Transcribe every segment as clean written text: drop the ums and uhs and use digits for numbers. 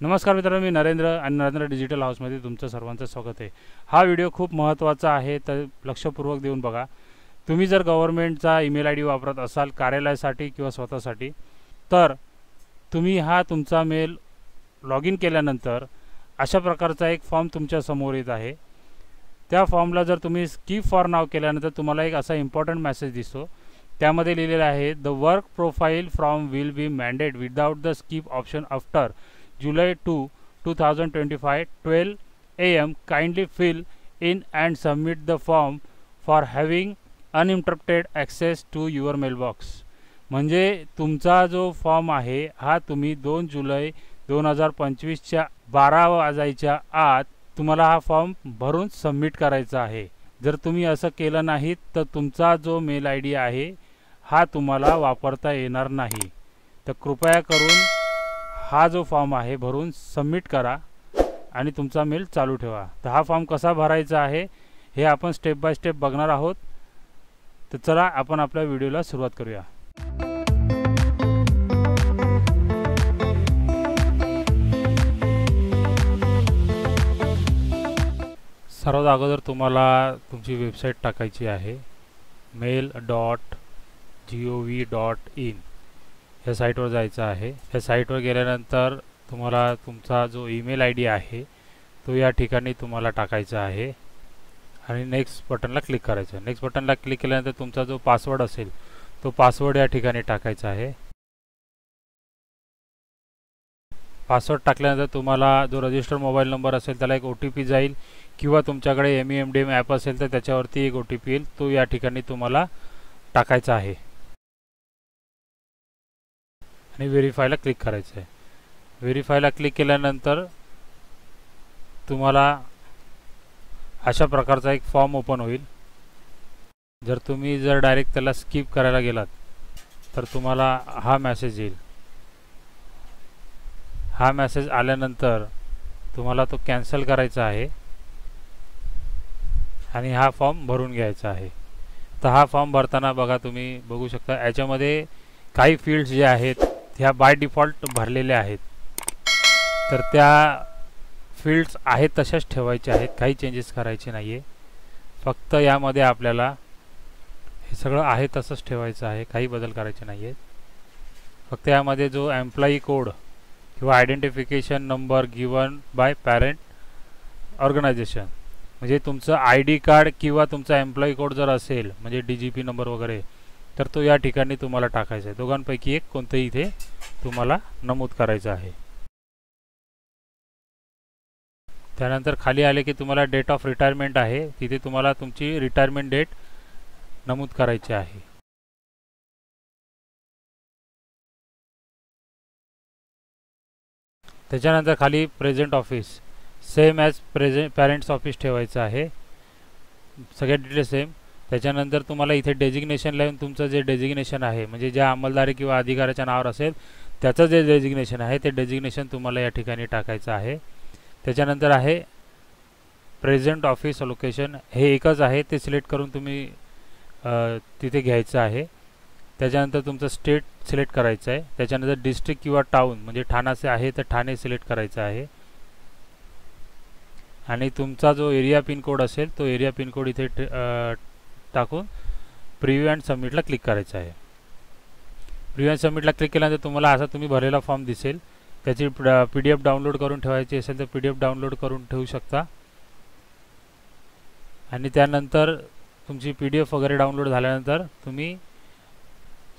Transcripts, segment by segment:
नमस्कार मित्रांनो, मी नरेंद्र आणि नरेंद्र डिजिटल हाऊसमध्ये तुमचं सर्वांचं स्वागत आहे। हा व्हिडिओ खूप महत्त्वाचा आहे, तर लक्षपूर्वक देऊन बघा। तुम्ही जर गव्हर्नमेंटचा ईमेल आयडी वापरत असाल कार्यालयासाठी किंवा स्वतःसाठी, तर तुम्ही हा तुमचा मेल लॉग इन केल्यानंतर अशा प्रकारचा एक फॉर्म तुमच्या समोर येत आहे। त्या फॉर्मला जर तुम्ही स्किप फॉर नाव केल्यानंतर तुम्हाला एक असा इम्पॉर्टंट मेसेज दिसतो। त्यामध्ये लिहिलेलं आहे, the work profile form will be mandated without the skip option after July 2, 2025, 12 AM. Kindly fill in and submit the form for having uninterrupted access to your mailbox. म्हणजे तुमचा जो फॉर्म आहे हा तुम्ही 2 जुलै 2025च्या 12 वाजायच्या आत तुम्हाला हा फॉर्म भरून सबमिट करायचा आहे। जर तुम्ही असं केलं नाही तर तुमचा जो मेल आय डी आहे हा तुम्हाला वापरता येणार नाही। तर कृपया करून हा जो फॉर्म आहे भरून सबमिट करा आणि तुमचा मेल चालू ठेवा। तर हा फॉर्म कसा भरायचा आहे हे आपण स्टेप बाय स्टेप बघणार आहोत। तर चला आपण आपल्या व्हिडिओला सुरुवात करूया। सर्वात अगोदर तुम्हाला तुमची वेबसाईट टाकायची आहे mail.gov.in। या साईटवर जायचं आहे। या साईटवर गेल्यानंतर तुम्हाला तुमचा जो ईमेल आय डी आहे तो या ठिकाणी तुम्हाला टाकायचा आहे आणि नेक्स्ट बटनला क्लिक करायचं आहे। नेक्स्ट बटनला क्लिक केल्यानंतर तुमचा जो पासवर्ड असेल तो पासवर्ड या ठिकाणी टाकायचा आहे। पासवर्ड टाकल्यानंतर तुम्हाला जो रजिस्टर मोबाईल नंबर असेल त्याला एक OTP जाईल किंवा तुमच्याकडे MEMDM ॲप असेल तर त्याच्यावरती एक OTP येईल, तो या ठिकाणी तुम्हाला टाकायचा आहे आणि व्हेरीफायला क्लिक करायचं आहे। व्हेरीफायला क्लिक केल्यानंतर तुम्हाला अशा प्रकारचा एक फॉर्म ओपन होईल। जर तुम्ही डायरेक्ट त्याला स्किप करायला गेलात तर तुम्हाला हा मेसेज येईल। हा मेसेज आल्यानंतर तुम्हाला तो कॅन्सल करायचा आहे आणि हा फॉर्म भरून घ्यायचा आहे। तर हा फॉर्म भरताना बघा, तुम्ही बघू शकता याच्यामध्ये काही फील्ड्स जे आहेत ह्या बाय डिफॉल्ट भरलेल्या आहेत, तर त्या फील्ड्स आहेत तशाच ठेवायच्या आहेत, काही चेंजेस करायचे नाही आहे। फक्त यामध्ये आपल्याला हे सगळं आहे तसंच ठेवायचं आहे, काही बदल करायचे नाही आहेत। फक्त यामध्ये जो एम्प्लॉई कोड किंवा identification number given by parent organization, म्हणजे तुमचं ID कार्ड किंवा तुमचा एम्प्लॉई कोड जर असेल म्हणजे DGP नंबर वगैरे, तर तो या ठिकाणी तुम्हाला टाकायचा आहे। दोघांपैकी एक कोणतंही इथे तुम्हाला नमूद करायचं आहे। त्यानंतर खाली आले की तुम्हाला डेट ऑफ रिटायरमेंट आहे, तिथे तुम्हाला तुमची रिटायरमेंट डेट नमूद करायची आहे। त्याच्यानंतर खाली present office same as parents office ठेवायचं आहे, सगळ्या डिटेल्स सेम। त्याच्यानंतर तुम्हाला इथे डेजिग्नेशन लावून तुमचं जे डेजिग्नेशन आहे म्हणजे ज्या अंमलदारी किंवा अधिकाऱ्याच्या नावावर असेल त्याचं जे डेजिग्नेशन आहे ते डेजिग्नेशन तुम्हाला या ठिकाणी टाकायचं आहे। त्याच्यानंतर आहे प्रेझेंट ऑफिस लोकेशन, हे एकच आहे, ते सिलेक्ट करून तुम्ही तिथे घ्यायचं आहे। त्याच्यानंतर तुमचं स्टेट सिलेक्ट करायचं आहे। त्याच्यानंतर डिस्ट्रिक्ट किंवा टाउन म्हणजे ठाण्याचे आहे तर ठाणे सिलेक्ट करायचं आहे आणि तुमचा जो एरिया पिनकोड असेल तो एरिया पिनकोड इथे टाकून प्रिव्ह्यू अँड सबमिटला क्लिक करायचं आहे। प्रिव्ह्यू अँड सबमिटला क्लिक केल्यानंतर तुम्हाला असा तुम्ही भरलेला फॉर्म दिसेल। त्याची PDF डाउनलोड करून ठेवायची असेल तर PDF डाउनलोड करून ठेवू शकता आणि त्यानंतर तुमची PDF वगैरे डाउनलोड झाल्यानंतर तुम्ही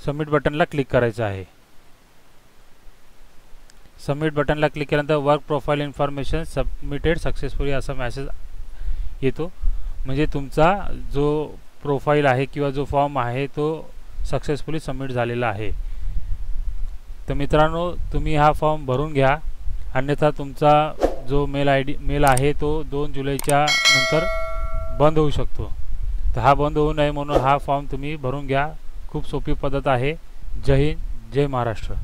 सबमिट बटनला क्लिक करायचं आहे। सबमिट बटनला क्लिक केल्यानंतर work profile information submitted successfully असा मेसेज येतो, म्हणजे तुमचा जो प्रोफाइल आहे किंवा जो फॉर्म आहे तो सक्सेसफुली सबमिट झालेला आहे। तर मित्रांनो, तुम्ही हा फॉर्म भरून घ्या, अन्यथा तुमचा जो मेल आहे तो 2 जुलैच्या नंतर बंद होऊ शकतो। तर हा बंद होऊ नये म्हणून हा फॉर्म तुम्ही भरून घ्या। खूप सोपी पद्धत आहे। जय हिंद, जय महाराष्ट्र।